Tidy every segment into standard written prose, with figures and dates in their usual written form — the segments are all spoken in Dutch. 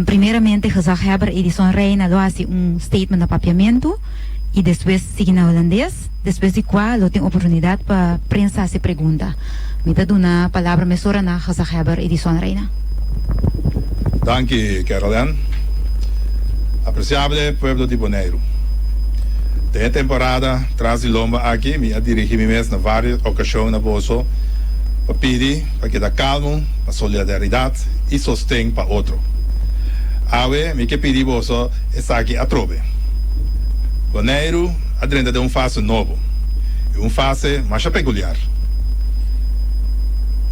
Primeiramente, gezaghebber Edison Reina lo hace statement de papiamento y después sigue en holandés. Después de cual lo tengo oportunidad para prensa hacer pregunta. Me da una palabra mesura na gezaghebber Edison Reina. Dank u, Caroline. Apreciable pueblo de Bonaire. De temporada tras de lomba aqui, me dirigimos na várias ocasiões na bolso para pedir para que dá calmo, para solidariedade e sostém para outro. Awe, me que pedir bolso está aqui a trove. Bonaire adrenda de fase novo, e fase mais peculiar.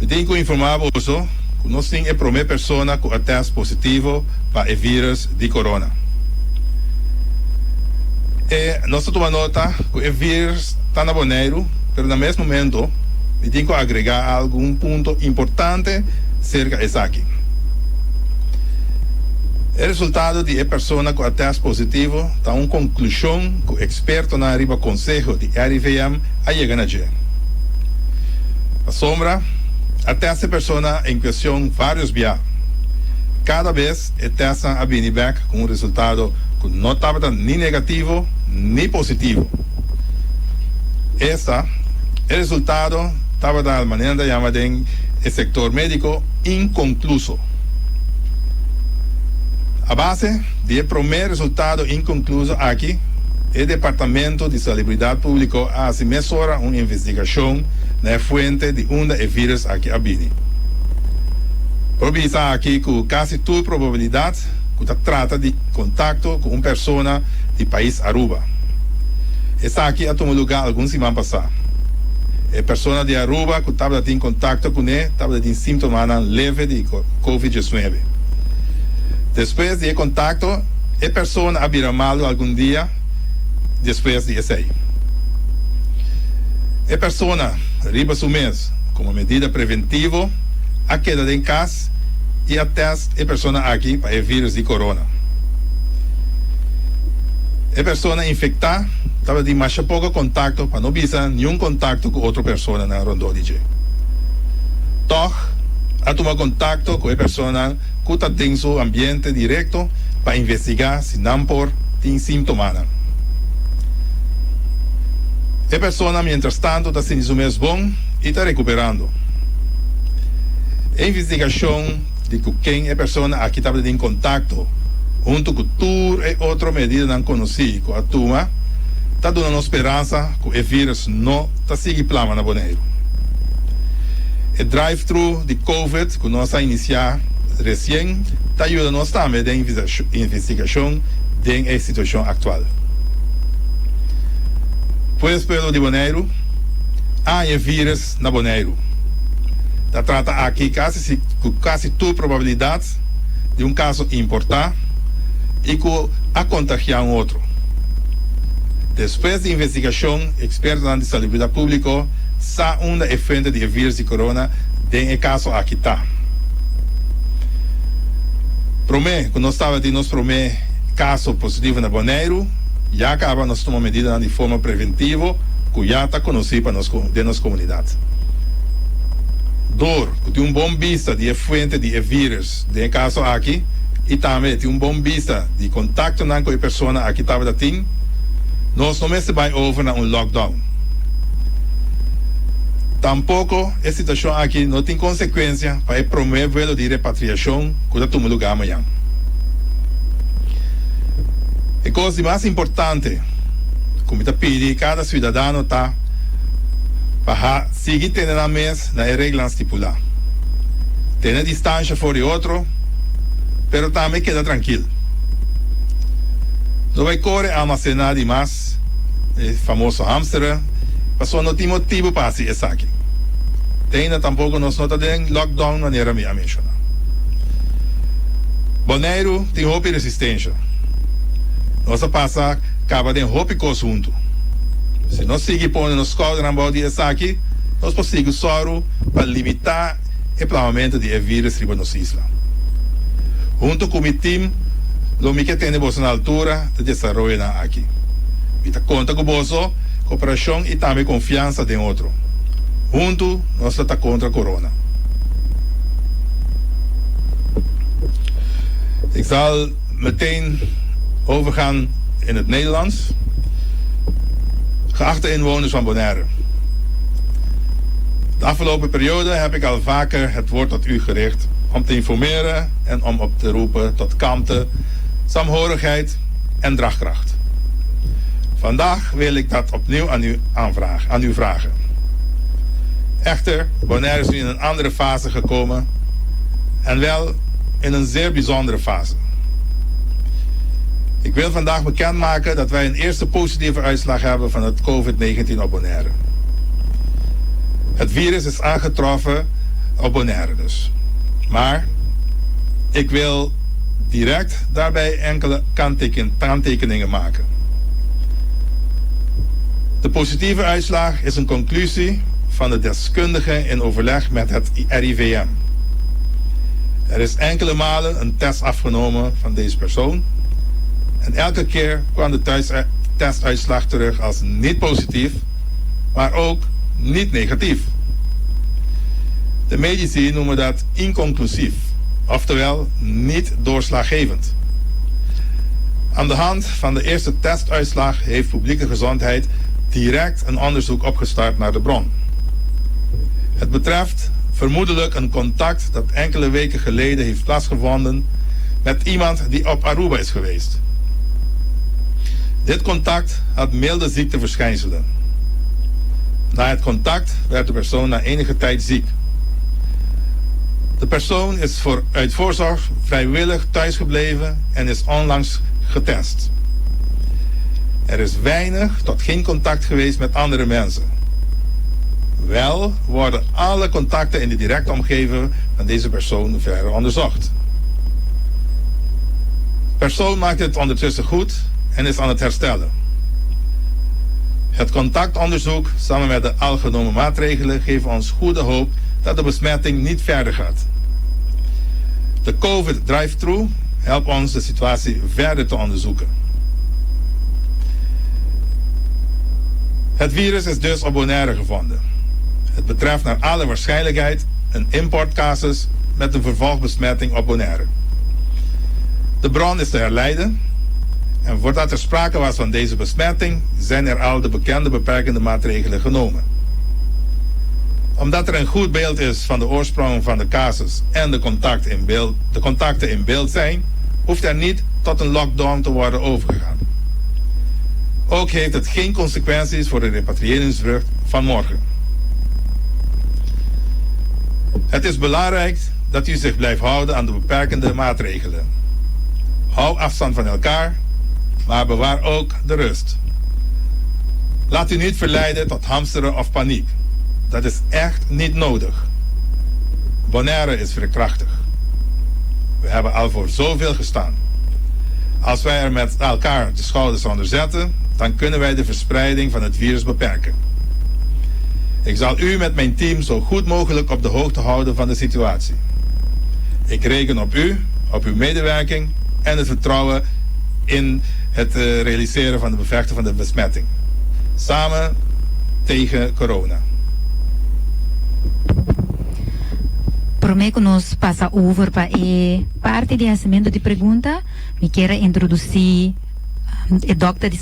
Eu tenho que informar bolso que nós temos a primeira pessoa com o teste positivo para o vírus de corona. E nós tomamos nota que o vírus está na Bonaire, mas no mesmo momento, eu tenho que agregar algum ponto importante cerca disso aqui. O resultado de a pessoa com o teste positivo está uma conclusão que o experto na riba Conselho de RIVM a chegar a dia. A sombra, até essa pessoa em questão vários dias. Cada vez a teste a vir back com um resultado que não estava nem negativo nem positivo. O resultado estava da maneira chamada em sector médico inconcluso. A base do primeiro resultado inconcluso aqui, o Departamento de Salubridade Pública a se mesura uma investigação na fonte de onde o vírus aqui habita. Provisa aqui com quase toda probabilidade que se trata de contato com uma pessoa do país Aruba. Está aqui a tomar lugar alguns semanas passadas. A pessoa de Aruba que estava em contato com ele estava em sintomas leves de Covid-19. Depois de contato, a pessoa abrirá mal algum dia depois de isso aí. A pessoa riba seu mês como medida preventiva a queda em casa e até a pessoa aqui para o vírus de corona. A pessoa infectada estava de mais pouco contato para não visar nenhum contato com outra pessoa na redor de dia. Toch, a tomar contato com a pessoa que está em seu ambiente direto para investigar se não por tem sintomas. A pessoa, mientras tanto, está sendo mais bom e está recuperando. A investigação de que quem é a pessoa aqui estava em contato, junto com toda e outra medida não conhecida com a turma, está dando esperança que o vírus não está seguindo plama na Bonaire. O drive-thru de COVID que nós a iniciar recém está ajudando nós também na investigação da situação atual. Pois pelo de Bonaire, há vírus na Bonaire. Está trata aqui com quase toda probabilidade de um caso importar e que a contagiar um outro. Depois de investigação, expertos na saúde pública sa uma efeito de vírus de corona tem o caso aqui está. Promete que nós estava de nosso primeiro caso positivo na Bonaire, já acaba nós tomamos medida de forma preventiva que já está conhecida de nossa comunidade. Dor, que tem bom vista de efeito de vírus de caso aqui e também tem bom vista de contato com a pessoa aqui estava da tim, nós não se vai over na lockdown. Tampouco a situação aqui não tem consequência para promover o velo de repatriação que está tomando lugar amanhã. A coisa mais importante, como está pedindo, cada cidadão está para seguir tendo a mesa na regra estipulada. Ter a distância fora de outro, mas também queda tranquilo. Não vai correr armazenar demais, o famoso hamster, mas não tem motivo para fazer isso aqui. Ainda tampouco nós não estamos em lockdown de maneira a mencionar. Bonaire tem roupa e resistência. Nós passa acaba de roupa e conjunto. Se nós seguimos pondo nos códigos na borda disso aqui, nós conseguimos só para limitar o planeamento de vírus riba nos islas. Junto com o time, lo que tem na altura de desenvolver aqui. E conta com o bolso, cooperação e também confiança de outro. Junto, nós estamos contra a corona. Ik zal meteen overgaan in het Nederlands. Geachte inwoners van Bonaire. De afgelopen periode heb ik al vaker het woord tot u gericht om te informeren en om op te roepen tot kalmte, saamhorigheid en draagkracht. Vandaag wil ik dat opnieuw aan u vragen. Echter, Bonaire is nu in een andere fase gekomen en wel in een zeer bijzondere fase. Ik wil vandaag bekendmaken dat wij een eerste positieve uitslag hebben van het COVID-19 op Bonaire. Het virus is aangetroffen op Bonaire dus. Maar ik wil direct daarbij enkele kanttekeningen maken. De positieve uitslag is een conclusie van de deskundigen in overleg met het RIVM. Er is enkele malen een test afgenomen van deze persoon. En elke keer kwam de testuitslag terug als niet positief, maar ook niet negatief. De medici noemen dat inconclusief, oftewel niet doorslaggevend. Aan de hand van de eerste testuitslag heeft publieke gezondheid direct een onderzoek opgestart naar de bron. Het betreft vermoedelijk een contact dat enkele weken geleden heeft plaatsgevonden met iemand die op Aruba is geweest. Dit contact had milde ziekteverschijnselen. Na het contact werd de persoon na enige tijd ziek. De persoon is uit voorzorg vrijwillig thuisgebleven en is onlangs getest. Er is weinig tot geen contact geweest met andere mensen. Wel worden alle contacten in de directe omgeving van deze persoon verder onderzocht. De persoon maakt het ondertussen goed en is aan het herstellen. Het contactonderzoek samen met de al genomen maatregelen geeft ons goede hoop dat de besmetting niet verder gaat. De COVID drive-thru helpt ons de situatie verder te onderzoeken. Het virus is dus op Bonaire gevonden. Het betreft naar alle waarschijnlijkheid een importcasus met een vervolgbesmetting op Bonaire. De bron is te herleiden en voordat er sprake was van deze besmetting zijn er al de bekende beperkende maatregelen genomen. Omdat er een goed beeld is van de oorsprong van de casus en de contacten in beeld zijn, hoeft er niet tot een lockdown te worden overgegaan. Ook heeft het geen consequenties voor de repatriëringsvlucht van morgen. Het is belangrijk dat u zich blijft houden aan de beperkende maatregelen. Hou afstand van elkaar, maar bewaar ook de rust. Laat u niet verleiden tot hamsteren of paniek. Dat is echt niet nodig. Bonaire is veerkrachtig. We hebben al voor zoveel gestaan. Als wij er met elkaar de schouders onder zetten, dan kunnen wij de verspreiding van het virus beperken. Ik zal u met mijn team zo goed mogelijk op de hoogte houden van de situatie. Ik reken op u, op uw medewerking en het vertrouwen in het realiseren van de bevechten van de besmetting. Samen tegen corona. Prometo nos passa over para parte de ensinamento de pergunta. Me quero introduzir o Dr. de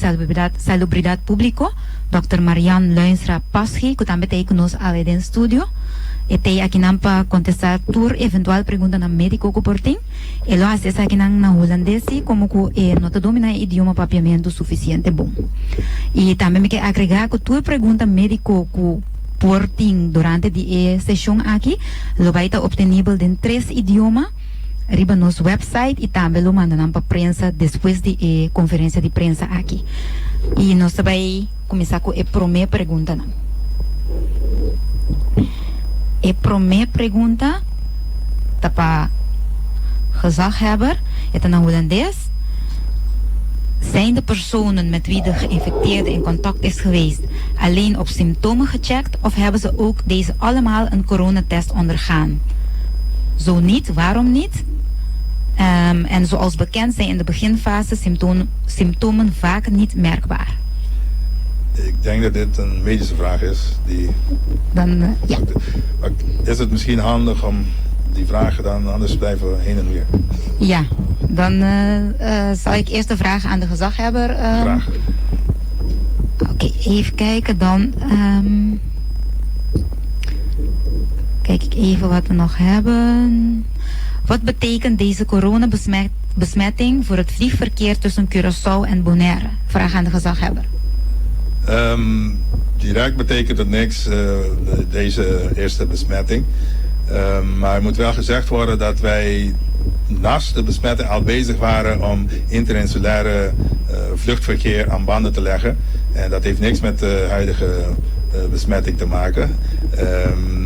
Salubridade Público, Dr. Marian Luinstra Paschi, que também está conosco ali dentro do estúdio. E tem aqui para contestar toda eventual pergunta na médico que portem. E lá acessa aqui na holandês, como que não te domina o idioma papiamento suficiente bom. E também me quero agregar que toda pergunta médico que portem durante a sessão aqui, lo vai estar obtenível em 3 idiomas. Riba nos website e também lo mandam para a prensa depois de conferência de prensa aqui. E nós vai começar com a primeira pergunta. A primeira pergunta está para gezaghebber, het is een Hollandees. Zijn de personen met wie de geïnfecteerde in contact is geweest alleen op symptomen gecheckt of hebben ze ook deze allemaal een coronatest ondergaan? Zo niet, waarom niet? En zoals bekend zijn in de beginfase symptomen vaak niet merkbaar. Ik denk dat dit een medische vraag is. Dan, ja. Is het misschien handig om die vragen dan, anders blijven we heen en weer. Ja, dan zal ik eerst de vraag aan de gezaghebber. Graag. Oké, even kijken dan. Kijk ik even wat we nog hebben. Wat betekent deze coronabesmetting voor het vliegverkeer tussen Curaçao en Bonaire? Vraag aan de gezaghebber. Direct betekent het niks, deze eerste besmetting. Maar het moet wel gezegd worden dat wij naast de besmetting al bezig waren om interinsulaire vluchtverkeer aan banden te leggen. En dat heeft niks met de huidige besmetting te maken.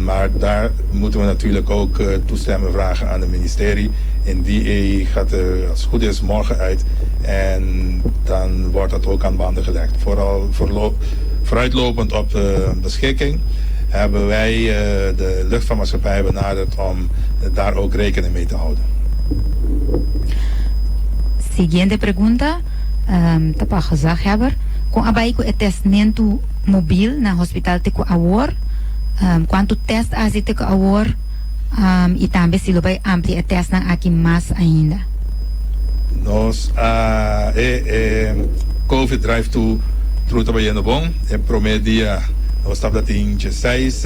Maar daar moeten we natuurlijk ook toestemming vragen aan het ministerie. En die gaat er, als het goed is, morgen uit. En dan wordt dat ook aan banden gelegd. Vooral vooruitlopend op beschikking hebben wij de luchtvaartmaatschappij benaderd om daar ook rekening mee te houden. Siguiente pregunta, tapa gezaghebber. Kung abay ko testmento mobil na hospital tiko awor, quanto test asi tiko awor, e também silo bay ampli test ng aki mas ainda. Nós COVID drive-thru trabalhando bom. É promedia nós estava em 16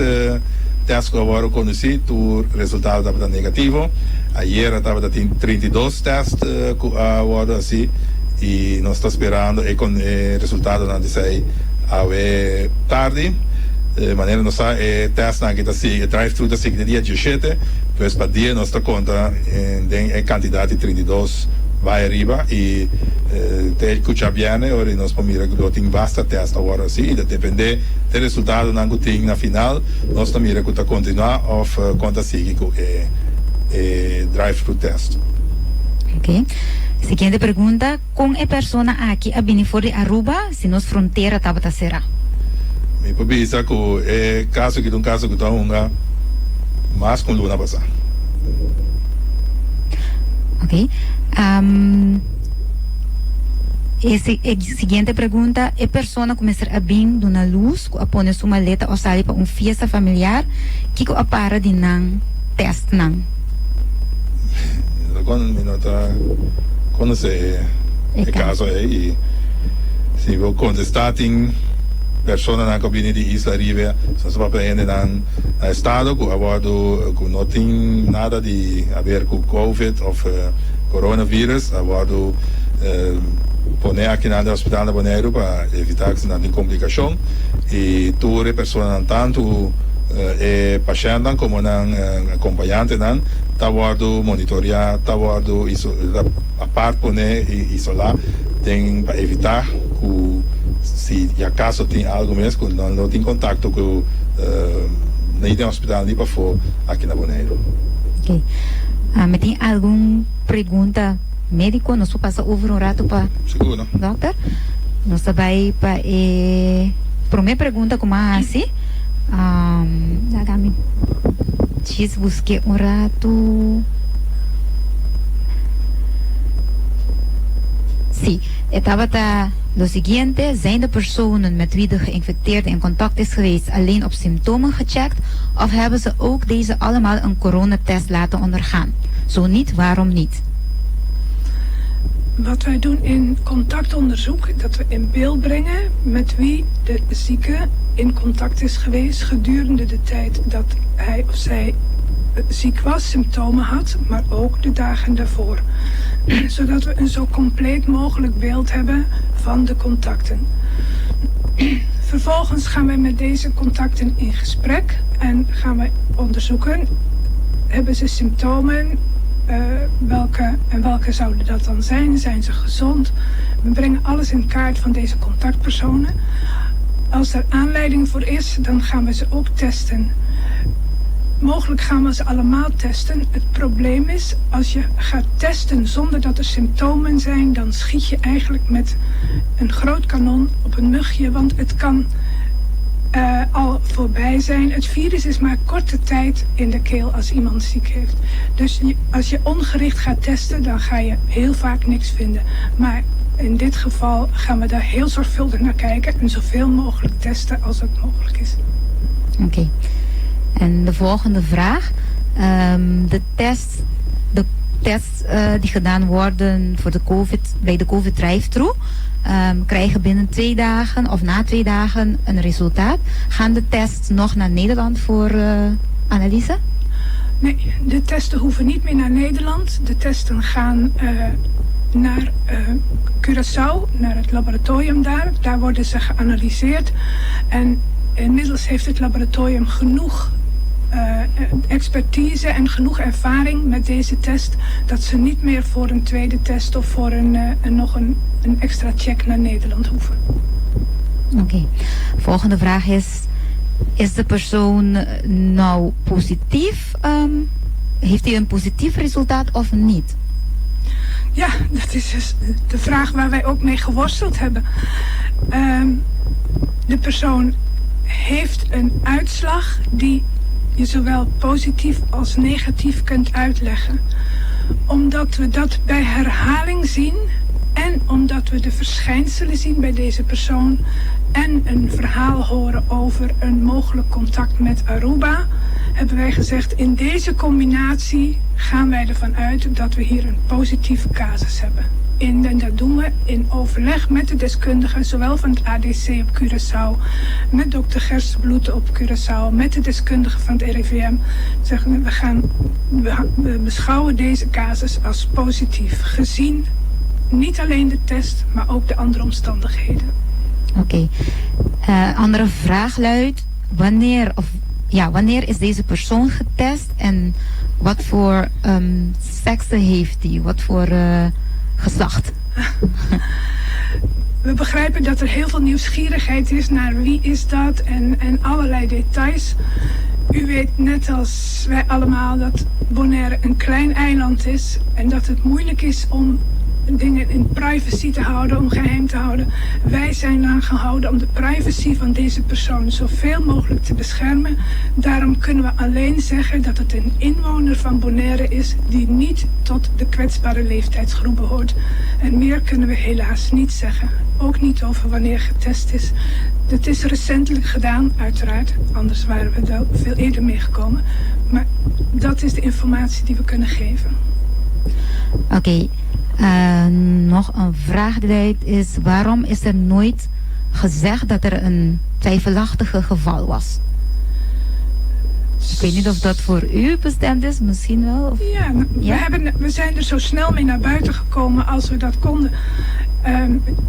testes que agora conheci, o resultado estava negativo. Ayer estava em 32 testes que agora assim. E nós estamos esperando e com o resultado não sei a tarde. De maneira nós teste na que drive-thru da seguinte dia 17, pois para dia nós está conta em quantidade de 32 vai arriba e te escucha bene ora nós pomira que tem basta teste agora assim e depende do resultado na que na final nós também que tá continuar of conta sigue com drive-thru test. Ok. Seguinte pergunta, com a pessoa aqui a bini fora de Aruba, se nos fronteira tabata será? Me pobisa que é caso que tá unga, mas com luna passar. Ok. Seguinte pergunta, a pessoa começar a vir na luz, a pôr sua maleta ou sair para festa familiar, que a para de não test não? Quando é caso aí, se vou contestar em pessoa na cabine de Isla River, só se aprende na estado que agora que não tem nada de a ver com COVID ou coronavírus, agora poner aqui na hospital de Bonaire para evitar que não tenha complicação e toda pessoa tanto paciente como acompanhante não tá guardo monitorear, tá guardo a parte poner e isolar tem para evitar que se acaso tem algo mesmo que não tem contato com nem tem hospital nem para fora aqui na Bonaire. Ok. Me tem alguma pergunta médico? Nós vamos passar over um rato para seguro, doctor. Nós vai para primeira pergunta como assim. Dagami. Chis busquei um rato. Sim, estava lo seguinte, zijn de personen met wie de geïnfecteerde in contact is geweest alleen op symptomen gecheckt of hebben ze ook deze allemaal een coronatest laten ondergaan? Zo niet, waarom niet? Wat wij doen in contactonderzoek, dat we in beeld brengen met wie de zieke in contact is geweest gedurende de tijd dat hij of zij ziek was, symptomen had, maar ook de dagen daarvoor. Zodat we een zo compleet mogelijk beeld hebben van de contacten. Vervolgens gaan wij met deze contacten in gesprek en gaan wij onderzoeken, hebben ze symptomen, welke zouden dat dan zijn? Zijn ze gezond? We brengen alles in kaart van deze contactpersonen. Als er aanleiding voor is, dan gaan we ze ook testen. Mogelijk gaan we ze allemaal testen. Het probleem is, als je gaat testen zonder dat er symptomen zijn, dan schiet je eigenlijk met een groot kanon op een mugje, want het kan al voorbij zijn. Het virus is maar korte tijd in de keel als iemand ziek heeft. Dus als je ongericht gaat testen, dan ga je heel vaak niks vinden. Maar in dit geval gaan we daar heel zorgvuldig naar kijken en zoveel mogelijk testen als het mogelijk is. Oké. En de volgende vraag. De tests die gedaan worden voor bij de COVID drive-thru krijgen binnen 2 dagen of na 2 dagen een resultaat. Gaan de tests nog naar Nederland voor analyse? Nee, de testen hoeven niet meer naar Nederland. De testen gaan naar Curaçao, naar het laboratorium daar. Daar worden ze geanalyseerd. En inmiddels heeft het laboratorium genoeg expertise en genoeg ervaring met deze test, dat ze niet meer voor een tweede test of voor nog een extra check naar Nederland hoeven. Oké. Volgende vraag is de persoon nou positief? Heeft hij een positief resultaat of niet? Ja, dat is dus de vraag waar wij ook mee geworsteld hebben. De persoon heeft een uitslag die je zowel positief als negatief kunt uitleggen. Omdat we dat bij herhaling zien en omdat we de verschijnselen zien bij deze persoon en een verhaal horen over een mogelijk contact met Aruba, hebben wij gezegd, in deze combinatie gaan wij ervan uit dat we hier een positieve casus hebben. En dat doen we in overleg met de deskundigen, zowel van het ADC op Curaçao, met dokter Gerstenbloed op Curaçao, met de deskundigen van het RIVM. Zeggen we beschouwen deze casus als positief, gezien niet alleen de test, maar ook de andere omstandigheden. Oké. Andere vraag luidt, wanneer is deze persoon getest en wat voor seksen heeft hij? Wat voor geslacht? We begrijpen dat er heel veel nieuwsgierigheid is naar wie is dat en allerlei details. U weet net als wij allemaal dat Bonaire een klein eiland is en dat het moeilijk is om dingen in privacy te houden, om geheim te houden. Wij zijn aangehouden om de privacy van deze persoon zoveel mogelijk te beschermen. Daarom kunnen we alleen zeggen dat het een inwoner van Bonaire is die niet tot de kwetsbare leeftijdsgroep behoort. En meer kunnen we helaas niet zeggen. Ook niet over wanneer getest is. Dat is recentelijk gedaan, uiteraard. Anders waren we er veel eerder mee gekomen. Maar dat is de informatie die we kunnen geven. Oké. Nog een vraag die luidt is, waarom is er nooit gezegd dat er een twijfelachtige geval was? Ik weet niet of dat voor u bestemd is, misschien wel. Of... Ja, we zijn er zo snel mee naar buiten gekomen als we dat konden.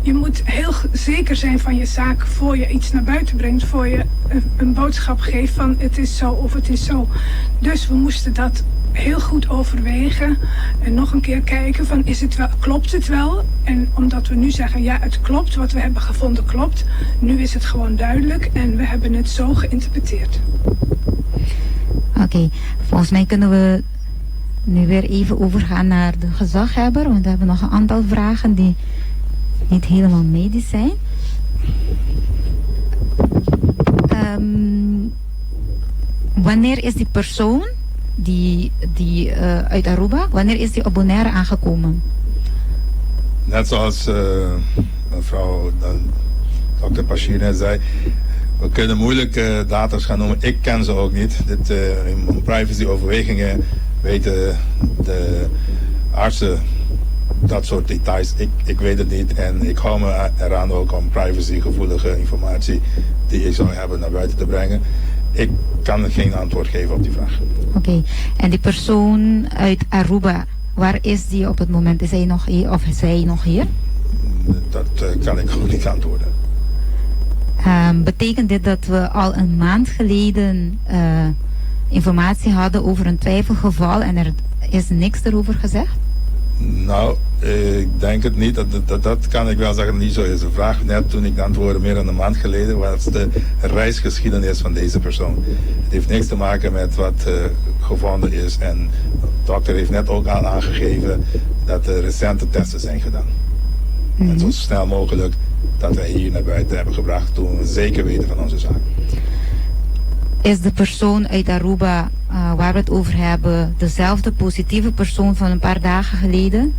Je moet heel zeker zijn van je zaak voor je iets naar buiten brengt, voor je een boodschap geeft van het is zo of het is zo. Dus we moesten dat heel goed overwegen en nog een keer kijken van klopt het wel? En omdat we nu zeggen ja, het klopt, wat we hebben gevonden klopt, nu is het gewoon duidelijk en we hebben het zo geïnterpreteerd. Oké, volgens mij kunnen we nu weer even overgaan naar de gezaghebber, want we hebben nog een aantal vragen die niet helemaal medisch zijn. Wanneer is die persoon die uit Aruba, wanneer is die op Bonaire aangekomen? Net zoals mevrouw Dr. Bashir net zei, we kunnen moeilijke data's gaan noemen. Ik ken ze ook niet. In privacy-overwegingen weten de artsen dat soort details. Ik weet het niet en ik hou me eraan ook om privacygevoelige informatie die ik zou hebben naar buiten te brengen. Ik kan geen antwoord geven op die vraag. Oké. En die persoon uit Aruba, waar is die op het moment? Is hij nog hier of is hij nog hier? Dat kan ik ook niet antwoorden. Betekent dit dat we al een maand geleden informatie hadden over een twijfelgeval en er is niks erover gezegd? Nou, ik denk het niet. Dat kan ik wel zeggen niet zo is. De vraag net toen ik antwoordde meer dan een maand geleden was de reisgeschiedenis van deze persoon. Het heeft niks te maken met wat gevonden is en de dokter heeft net ook al aangegeven dat er recente testen zijn gedaan. En zo snel mogelijk dat wij hier naar buiten hebben gebracht toen we zeker weten van onze zaak. Is de persoon uit Aruba waar we het over hebben dezelfde positieve persoon van een paar dagen geleden?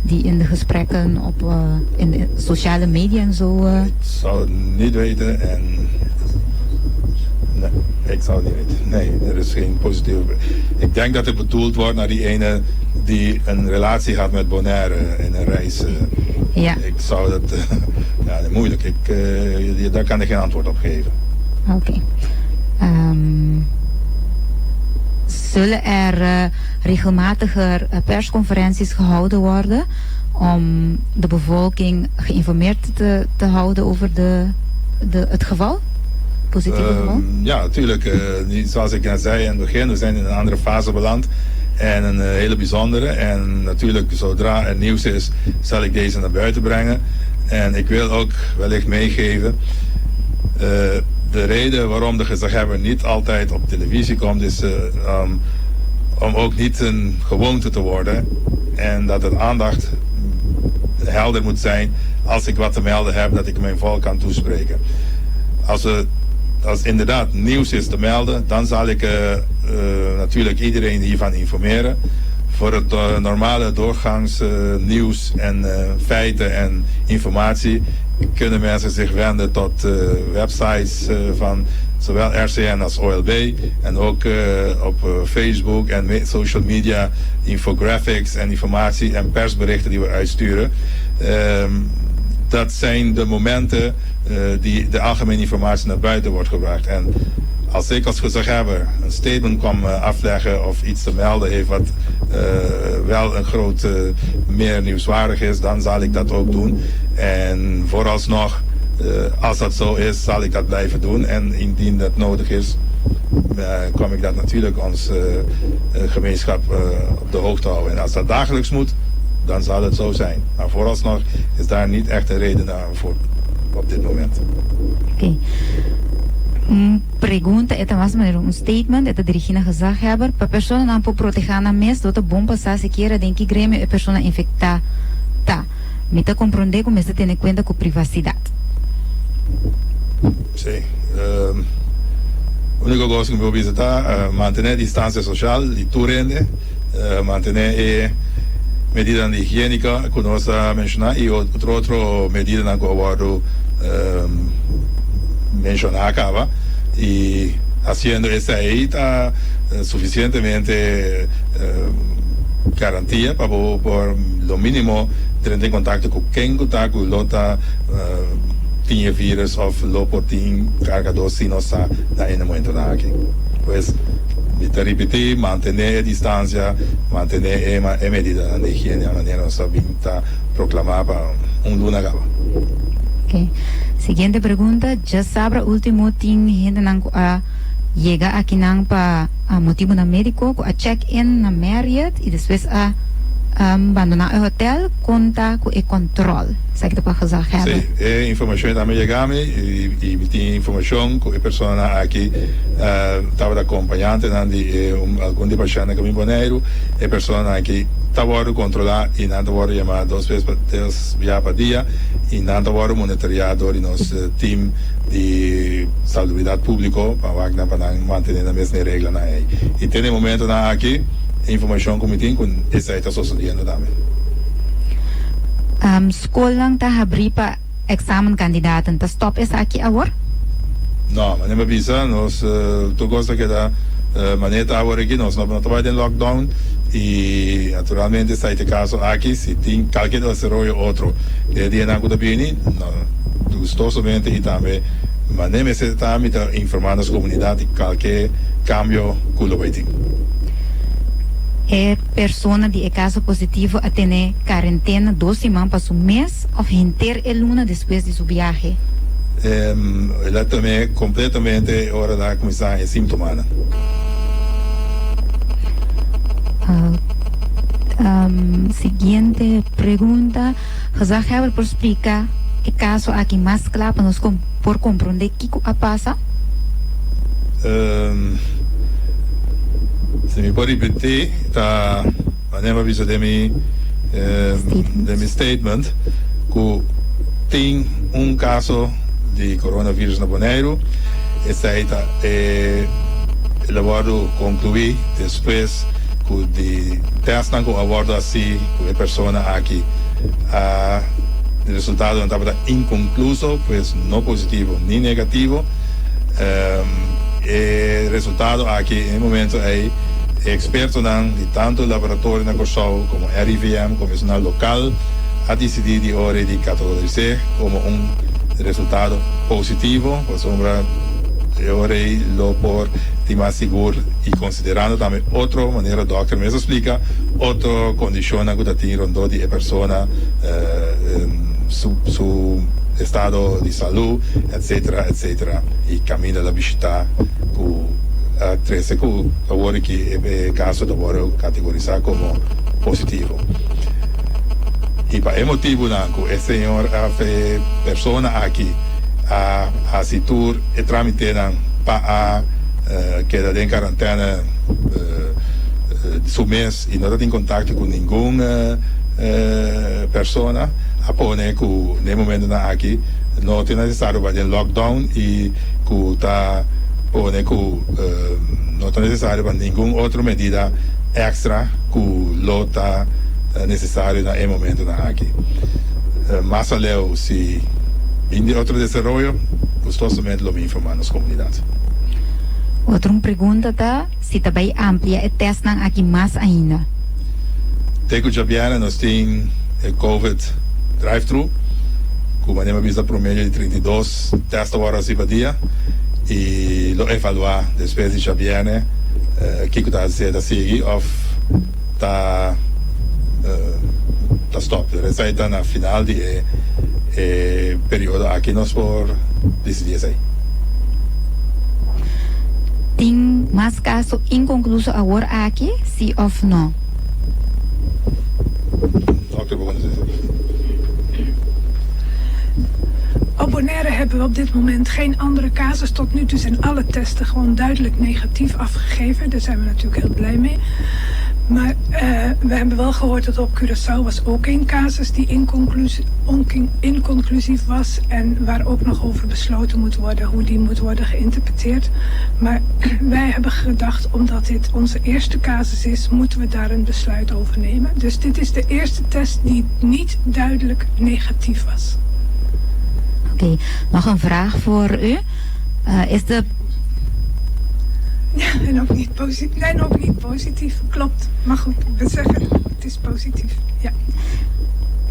Die in de gesprekken in de sociale media en zo... Ik zou het niet weten en nee, ik zou het niet weten. Nee, er is geen positieve... Ik denk dat het bedoeld wordt naar die ene die een relatie had met Bonaire in een reis. Ja. Ik zou dat... ja, moeilijk. Daar kan ik geen antwoord op geven. Oké. Zullen er regelmatiger persconferenties gehouden worden om de bevolking geïnformeerd te houden over het geval? Positieve geval? Ja, natuurlijk. Zoals ik net zei in het begin, we zijn in een andere fase beland. En een hele bijzondere. En natuurlijk, zodra er nieuws is, zal ik deze naar buiten brengen. En ik wil ook wellicht meegeven... de reden waarom de gezaghebber niet altijd op televisie komt is om ook niet een gewoonte te worden. En dat het aandacht helder moet zijn als ik wat te melden heb, dat ik mijn volk kan toespreken. Als inderdaad nieuws is te melden, dan zal ik natuurlijk iedereen hiervan informeren. Voor het normale doorgangs nieuws en feiten en informatie kunnen mensen zich wenden tot websites van zowel RCN als OLB en ook op Facebook en social media infographics en informatie en persberichten die we uitsturen. Dat zijn de momenten die de algemene informatie naar buiten wordt gebracht. En als ik als gezaghebber een statement kwam afleggen of iets te melden heeft wat wel een groot meer nieuwswaardig is, dan zal ik dat ook doen. En vooralsnog, als dat zo is, zal ik dat blijven doen. En indien dat nodig is, kom ik dat natuurlijk ons gemeenschap op de hoogte houden. En als dat dagelijks moet, dan zal het zo zijn. Maar vooralsnog is daar niet echt een reden voor op dit moment. Oké. Pergunta é mais um statement é dirigido a gezaghebber para pessoa não pode proteger na mês do bom passar se queira tem que grêmio é pessoa infectada tá me tá compreender como você tem em conta com privacidade. Sim. Única coisa que eu vou visitar manter distância social e turende manter medida higiênica que nós mencionar e outra medida na qual eu mencionar acaba y haciendo esa ahí está suficientemente garantía para por lo mínimo tener en contacto con quien contacto lota tiene virus o lo potin cargador si no está en el momento de aquí pues te repetir mantener distancia mantener medida de higiene de manera no sabinta proclamar para luna gaba. Okay. Siguiente pregunta, já sabe o último ting gente nang chega aqui nang pa motivo na médico a check-in na Marriott e depois a abandonar o hotel conta com o controle. Sabe que para gezaghebber? Sim, é informação também chegame e tem informação com a pessoa aqui estava da acompanhante de algum de paciente que me Bonaire a pessoa aqui estava controlar e não estava chamar 2 vezes por dia e não estava monitoreado por nosso time de salubridade pública para manter a mesma regra na aí. E tem um momento aqui a informação que me tem com essa está sucedendo também. School tá abrir para examen candidaten, tá stop essa aqui agora? Não, mas não precisa, nós tu gosta que da maneira agora aqui nós não estamos em lockdown e naturalmente está este caso aqui se tem qualquer desarrollo outro de dia na coisa bem, gostosamente e também mas nem necessita me informar as comunidades qualquer cambio que lo vai ter. É pessoa de caso positivo a ter quarentena 2 semanas para um mês ou inteiro é luna depois de sua viagem? Ela também completamente hora da começar a sintomana. Siguiente pergunta, gezaghebber por explicar o caso aqui mais claro para nós por compreender o que passa? Se mi può ripetere, andiamo a visto del mio statement, che tem un caso di coronavirus na Bonaire, e staita il lavoro concluì, depois che di testa con lavoro assim, con le persone aqui, il risultato non stava inconcluso, pues no positivo ni negativo. resultado aqui em momento é experto de tanto laboratório na Corsau como RIVM, Comissão Local, a decidir de hora de categorizar como resultado positivo, por sombra hora lo por mais seguro e considerando também outra maneira, o doctor mesmo explica, outra condição que tem rondo de pessoa, su estado de saúde, etc. E caminha a visitar a 13 agora que é caso de agora categorizar como positivo. E para esse motivo, o senhor, a pessoa aqui, a situr e tramite para queda em quarentena mês e não tem contato com nenhuma pessoa, a pone que no momento aqui não é necessário fazer lockdown e que tá pone que não é necessário para nenhuma outra medida extra que lo está necessário no momento aqui. Mas além se em outro desenvolvimento, gostosamente lo informar nas comunidades. Outra pergunta tá se também amplia e testam aqui mais ainda. Teco Jabiana nós tem COVID drive-thru, que manemos vista promédio de 32 testes horas por dia e lo evaluar depois de Jabiana que está a seguir ou tá stop. Essa está na final de período aqui nós por decidir isso aí. Tem mais caso inconcluso agora aqui, sim ou não? Op Bonaire hebben we op dit moment geen andere casus. Tot nu toe zijn alle testen gewoon duidelijk negatief afgegeven. Daar zijn we natuurlijk heel blij mee. Maar we hebben wel gehoord dat op Curaçao was ook een casus die inconclusief was. En waar ook nog over besloten moet worden hoe die moet worden geïnterpreteerd. Maar wij hebben gedacht, omdat dit onze eerste casus is, moeten we daar een besluit over nemen. Dus dit is de eerste test die niet duidelijk negatief was. Oké, nog een vraag voor u. Is de... Ja, en ook niet positief. Nee, ook niet positief. Klopt. Maar goed, we zeggen het is positief. Ja.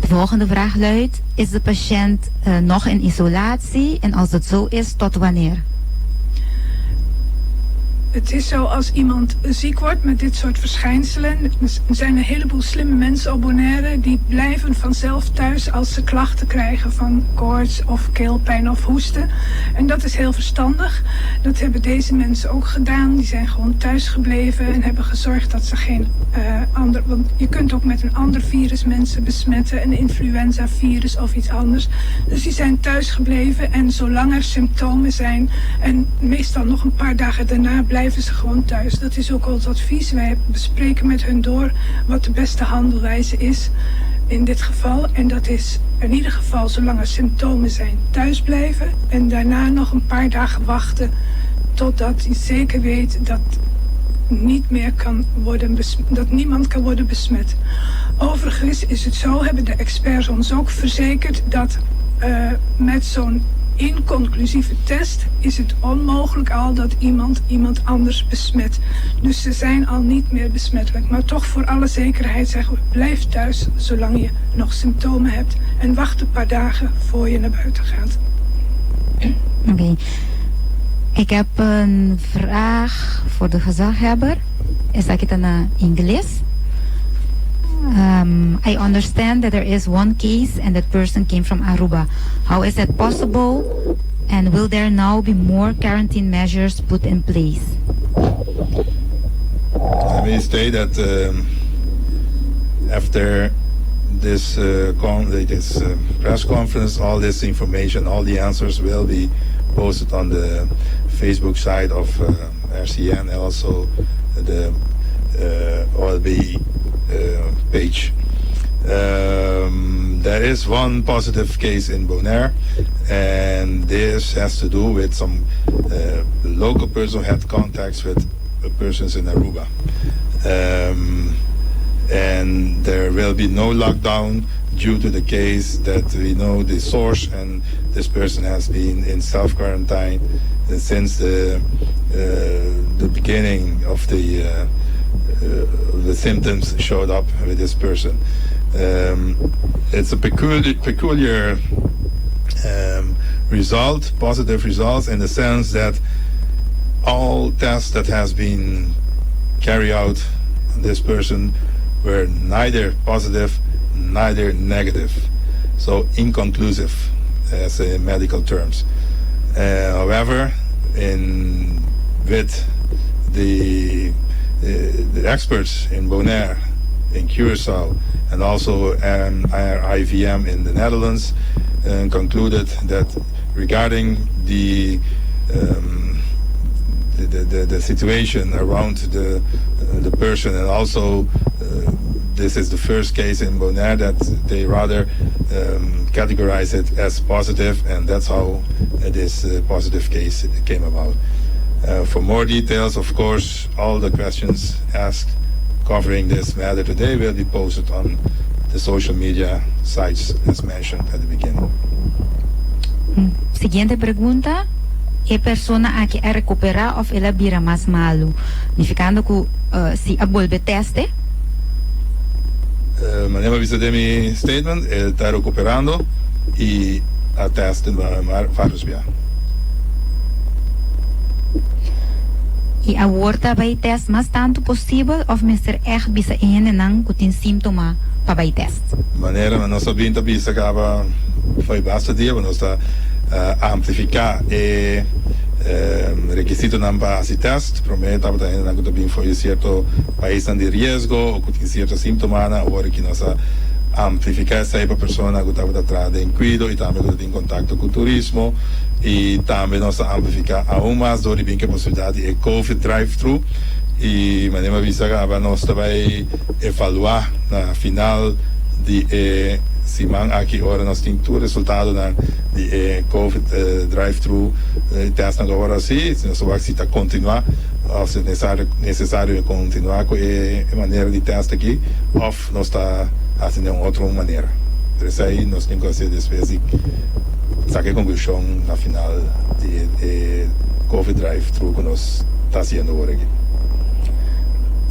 De volgende vraag luidt: is de patiënt nog in isolatie? En als het zo is, tot wanneer? Het is zo, als iemand ziek wordt met dit soort verschijnselen, er zijn een heleboel slimme mensen op Bonaire die blijven vanzelf thuis als ze klachten krijgen van koorts of keelpijn of hoesten. En dat is heel verstandig. Dat hebben deze mensen ook gedaan. Die zijn gewoon thuis gebleven en hebben gezorgd dat ze geen ander... Want je kunt ook met een ander virus mensen besmetten, een influenza-virus of iets anders. Dus die zijn thuis gebleven en zolang er symptomen zijn en meestal nog een paar dagen daarna blijven ze gewoon thuis. Dat is ook ons advies. Wij bespreken met hun door wat de beste handelwijze is in dit geval. En dat is in ieder geval, zolang er symptomen zijn, thuis blijven. En daarna nog een paar dagen wachten totdat je zeker weet dat dat niemand kan worden besmet. Overigens is het zo, hebben de experts ons ook verzekerd dat met zo'n inconclusieve test is het onmogelijk al dat iemand anders besmet. Dus ze zijn al niet meer besmettelijk. Maar toch voor alle zekerheid zeggen we, blijf thuis zolang je nog symptomen hebt. En wacht een paar dagen voor je naar buiten gaat. Oké. Ik heb een vraag voor de gezaghebber. Is dat het in Engels? I understand that there is one case and that person came from Aruba. How is that possible? And will there now be more quarantine measures put in place? Let me state that after this press conference, all this information, all the answers will be posted on the Facebook site of RCN and also the OLB page. There is one positive case in Bonaire, and this has to do with some local person who had contacts with persons in Aruba. And there will be no lockdown due to the case that we know the source, and this person has been in self-quarantine since the the beginning of the symptoms showed up with this person. It's a peculiar result, positive results, in the sense that all tests that has been carried out on this person were neither positive, neither negative. So inconclusive, as in medical terms. However, with the experts in Bonaire, in Curaçao, and also IVM in the Netherlands, concluded that regarding the situation around the person, and also this is the first case in Bonaire that they rather categorize it as positive, and that's how this positive case came about. For more details, of course, all the questions asked covering this matter today will be posted on the social media sites as mentioned at the beginning. Siguiente pregunta. E persona a que é recuperar ou ela vira mais malo? Significando que se a volve teste? Manema vista de mi statement, ele está recuperando e a teste vai via. E a volta vai teste mais tanto possível ou mister echt bisa ene não que tem sintoma para vai teste? Maneira, nós sabemos que bisa acaba foi basta dia, nós está amplificar e requisito para esse teste, promete que também foi certo país de risco ou que tem certo sintoma, agora que nós amplificar essa para pessoa que estava atrás de cuidado e também que tem contato com o turismo e também nós amplificar aún mais do que a possibilidade de COVID drive-thru e maneira vista que nós vai evaluar na final de se aqui agora nós temos o resultado de COVID drive-thru teste agora assim, se nós vamos continuar, ou se necessário continuar com a maneira de teste aqui, ou nós está fazendo outra maneira. Por isso aí nós temos que fazer depois e sacar a conclusão na final de COVID drive-thru que nós está fazendo agora aqui.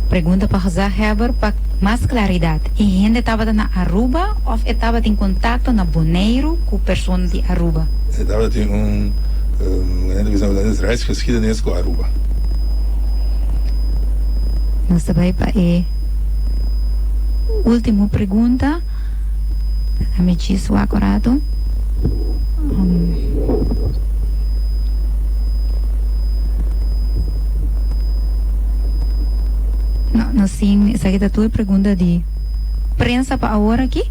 Pergunta para José Heber para mais claridade. E gente estava na Aruba ou estava em contato na Bonaire com pessoa de Aruba? Estava em reisgeschiedenis com Aruba. Nós vamos para a última pergunta. Me diz o acurado. Não, sim, essa aqui é a tua pergunta de prensa para agora aqui.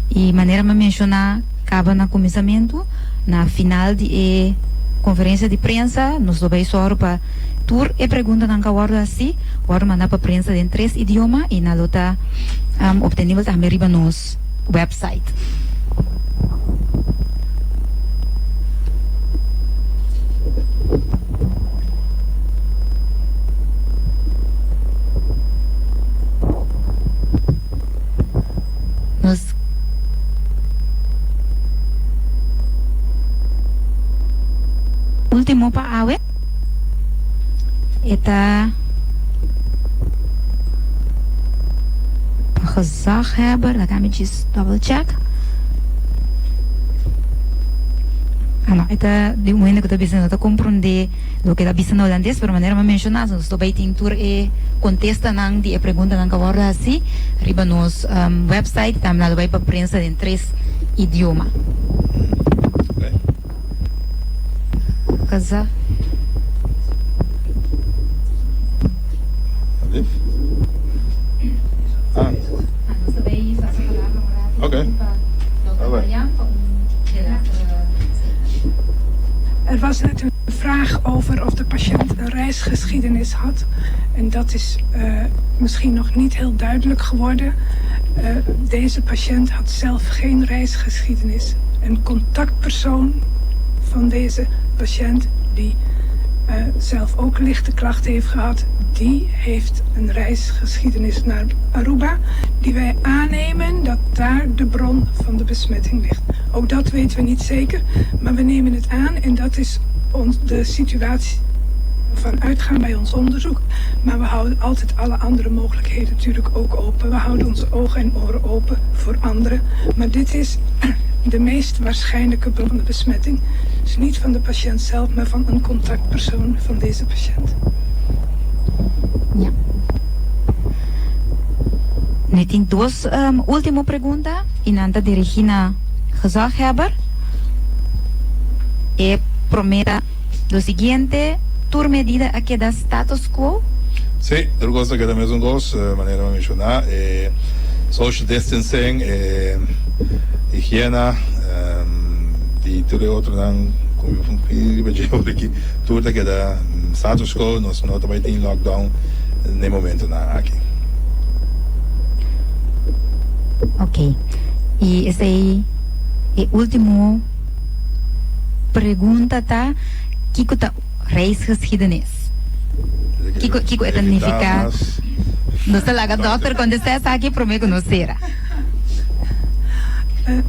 E maneira de mencionar, acaba no começamento, na final de conferência de prensa, nos dois horas para tour e pergunta não agora assim, agora mandar para prensa em 3 idiomas e na luta obtenível também riba nos website. Nos último para awe eta gezaghebber, dan gaan we just double check. Ano, eta de momento que está não está compreender o que está pensando holandês, por maneira de mencionar, nós estou bem tentar contesta nang di pergunta nang kawarda si riba nos website tam na vai para prensa em 3 idiomas. Kaza. Oké. Er was net een vraag over of de patiënt een reisgeschiedenis had. En dat is misschien nog niet heel duidelijk geworden. Deze patiënt had zelf geen reisgeschiedenis. Een contactpersoon van deze patiënt die zelf ook lichte klachten heeft gehad, die heeft een reisgeschiedenis naar Aruba, die wij aannemen dat daar de bron van de besmetting ligt. Ook dat weten we niet zeker, maar we nemen het aan en dat is de situatie van uitgaan bij ons onderzoek. Maar we houden altijd alle andere mogelijkheden natuurlijk ook open. We houden onze ogen en oren open voor anderen. Maar dit is de meest waarschijnlijke bron van de besmetting. Dus niet van de patiënt zelf, maar van een contactpersoon van deze patiënt. Ja. Nu tem duas última pergunta, inanda dirigida gezaghebber. E prometa do seguinte, tur medida aqui da status quo. Sim, eu gosto que da mesma maneira de mencionar, social distancing, higiene, die tudo outro dan como eu aqui, tudo que da status quo, nós não também tem lockdown no momento na aqui. Ok. E essa aí é a última pergunta, tá? Kiko tá reisgeschiedenis. Kiko é significa. Não sei lá, dokter, quando você está aqui, para me conhecer.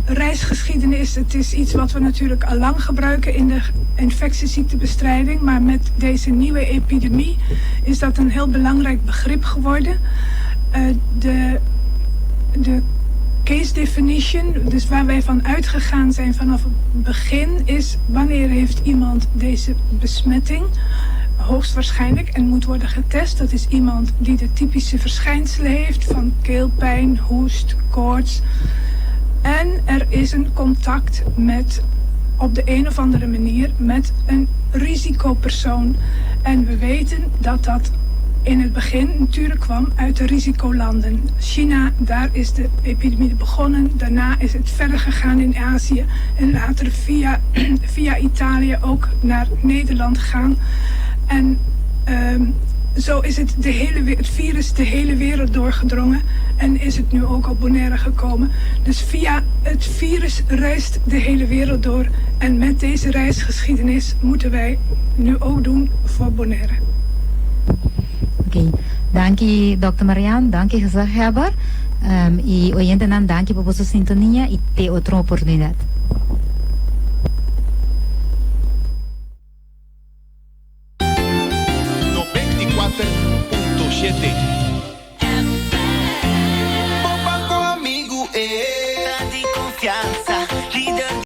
Reisgeschiedenis, het is iets wat we natuurlijk al lang gebruiken in de infectieziektebestrijding. Maar met deze nieuwe epidemie is dat een heel belangrijk begrip geworden. De case definition, dus waar wij van uitgegaan zijn vanaf het begin, is wanneer heeft iemand deze besmetting, hoogstwaarschijnlijk, en moet worden getest. Dat is iemand die de typische verschijnselen heeft van keelpijn, hoest, koorts. En er is een contact met, op de een of andere manier, met een risicopersoon. En we weten dat dat in het begin natuurlijk kwam uit de risicolanden. China, daar is de epidemie begonnen. Daarna is het verder gegaan in Azië. En later via Italië ook naar Nederland gegaan. En zo is het virus de hele wereld doorgedrongen. En is het nu ook op Bonaire gekomen. Dus via het virus reist de hele wereld door. En met deze reisgeschiedenis moeten wij nu ook doen voor Bonaire. Ok, dankie Dr. Marian, dankie gezaghebber. E oyente nan dankie por sua sintonia e ter outra oportunidade.